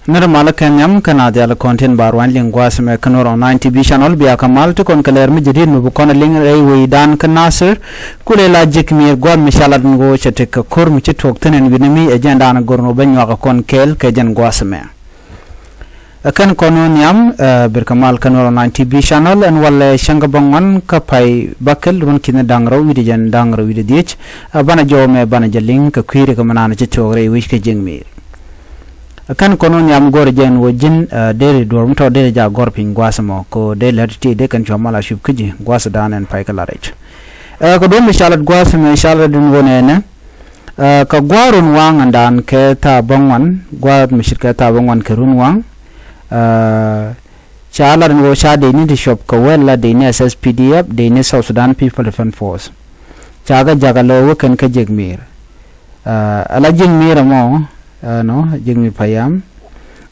Normal Kenyam Canada content barwan linguas me kanoro 90 b channel biya kamal to kon kaler mi jidin mu kon ling ray dan kanasir kule la jikmir god mishalat ngo chete ka kor mu chitok tenen binimi agenda na gorno banyo ka kon kel ke jen gwasme akan kono nyam bir kamal kanoro 90 b channel en wala shanga bangwan ka pai bakel run kin dangro wi jen dangro wi dich bana jome bana jeling ka kwiri ka manana chitok ray wish ke jengmir akan kono nyam gor jen wojin dere dorm to dere ja gor pin gwasamo ko de lerti de kan chomala shub kiji gwas danen pai kala rech ko do mishalat gwasame mishalat dun wonene ka gwarun wang andan ke ta bangwan gwat mishir ke ta bangwan ke run wang chala ren wo sha de ni shop ko wella de ni SSPDF de ni South Sudan People Defense Force chaga jagalo ken ke jegmir ala jegmir mo no jingmi payam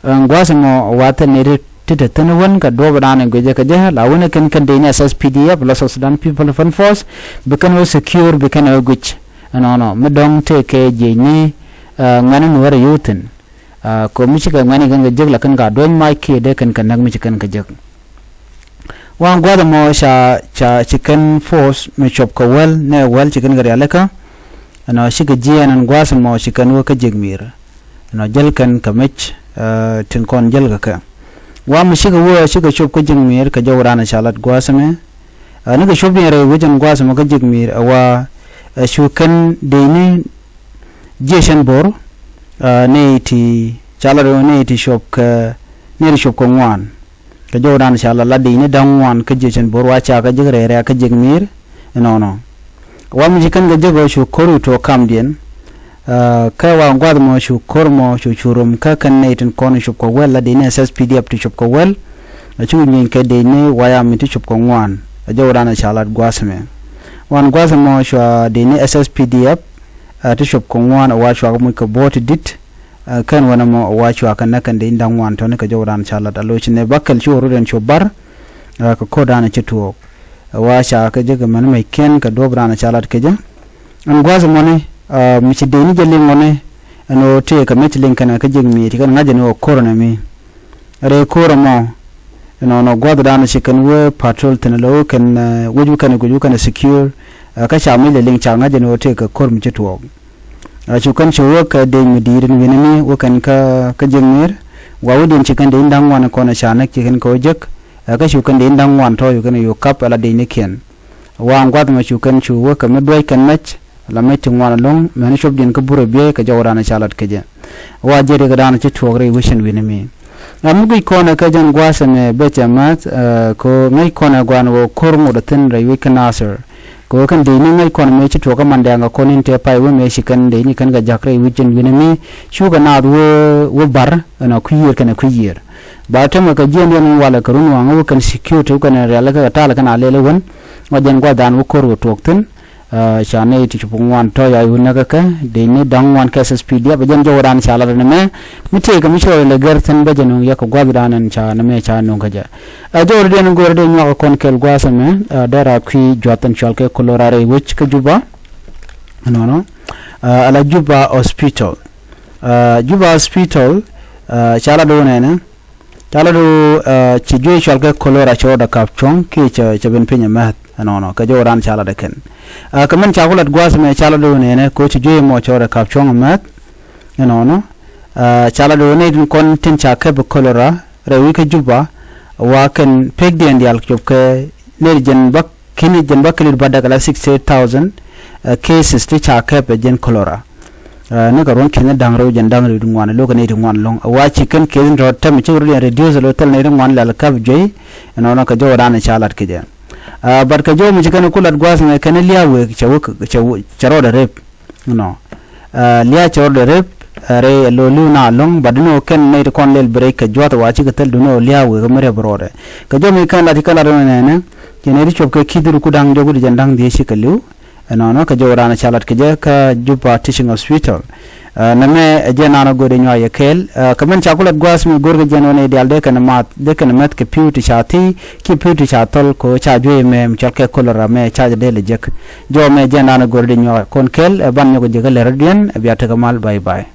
ngwasmo wata nere tete tanwan ka do badane goje ka je lawone kan deni SSPDF plus Sudan People Defense Force bekan wo secure bekan wo guch no medong te ke je ni ngani no wara yutin ko mi chika ngani kan je la kan ga don mai ke de kan nag mi chikan ka je wan gwada mo sha chicken force me chop ka wel ne wel chicken ga alaka no shiga je nan gwasmo chikan wo ka jigmir no jelkan kamech tin kon jelga ka wa mu shiga shop ko jingmir ka jawrana shalat gwasame ni ga shop ne re wajen gwasame ka jingmir wa shukan deni jeshan bor ne ti chalaro ne ti shop ka ne shop ko ngwan ka jawrana shalat la deni dangwan ka jeshan bor wa cha ka jigre re ka jingmir no wa mu jikan ga jago shu koru to kamdien ka wa ngwad mo shu kormo shu churum ka kan neitin kon shu ko wella de ne SSPDF to shop ko wel chu nyin ke de ne waya mi to shop ko ngwan jawrana shalat gwasme wan gwasmo shu de ne SSPDF to shop ko ngwan wa shu ko ko bot dit kan wana mo wa shu kan nakan de ndan wan to ne ka jawrana shalat alochi ne bakal chu ruden chu bar ka kodana chitu wa sha ka je ga man mai ken ka dobrana shalat ke je an gwasmo ne michi deni jelling one no te ka metlink kana ka jigmi ti kan ngajani o korona mi re koramo no god dana chikan we patrol tenalo kan wuju kan secure ka shamil link cha ngajani o te ka kor mi chitwo chukan chuwa ka de mi dirin winani wo kan ka jigmir wa wudin chikan de ndang wan ko na shanak chikan ko jek ka chukan de ndang wan to yu kan yu kap ala de ni ken wa ngwad ma chukan chuwa ka medwai kan mach la meeting wana long men shop din ka buro biye ka jawrana chalat ke je wa jere ga dana ci togre wishin winami amugi kona ka jan gwasane bechamat ko ngai kona gwan wo kormo da tin rai wikanasir ko kan de ni ngai kona me ci toga mande nga konin te pai we me shikan de ni kan ga jakre wishin winami shuga na wo bar na kuyir kana kuyir ba ta ma ka jen yan wala karun wa ngo kan security kan reala ka tala kan alele won wajen gwa dan wo korwo toktin chane ti chupungwan to ya yunaga ka de ni dangwan ka SSPDF bajan jawran chala ne me mite ka micho le garten bajanu ya ko gwabidanan cha na me cha no gaja ajor de no gorde nyo kon kel gwasame dara kwi jotan chalke kolorare wich ka juba no ala juba hospital chala do ne chala do ci joy chalke kolora choda kapchong ki cha ben pinya mat no ka jawran chala de ken kaman chakulat gwasme chala do ne ko ci joy mo choda kapchong mat no chala do ne kon tin cha ke bu kolora rewi ka juba wa kan pegdi and yal chop ke le jen bak kini jen bak le badagala 68000 cases ti cha ke be jen kolora ne ka ron ken dangro jen dangro du ngwan lo ne du ngwan long wa ci kan ke ro tam ci ro reduce lo tel ne ngwan la ka joy no ka jawra ne chalat ke je bar ka jo mi kan kulat gwasme kan liya we charo da rep no liya charo da rep re lo luna long badno ken ne kon lel break ka jota wa ci gatal duno liya we gamare brode ka jo mi kan lati kala ne ne ri chop ke kidur ku dang jogu jandang de shi kalu no ka jawra na chalat ke je ka juba teaching hospital na me je na no gode nyaa yekel kamen chakulat gwas mi gorge jeno ne dial de kan mat ke piuti chati ki piuti chatol ko cha joye me chalke kolora me cha de le jek jo me je na no gorde nyaa kon kel ban nyogo je le radian biata kamal bye bye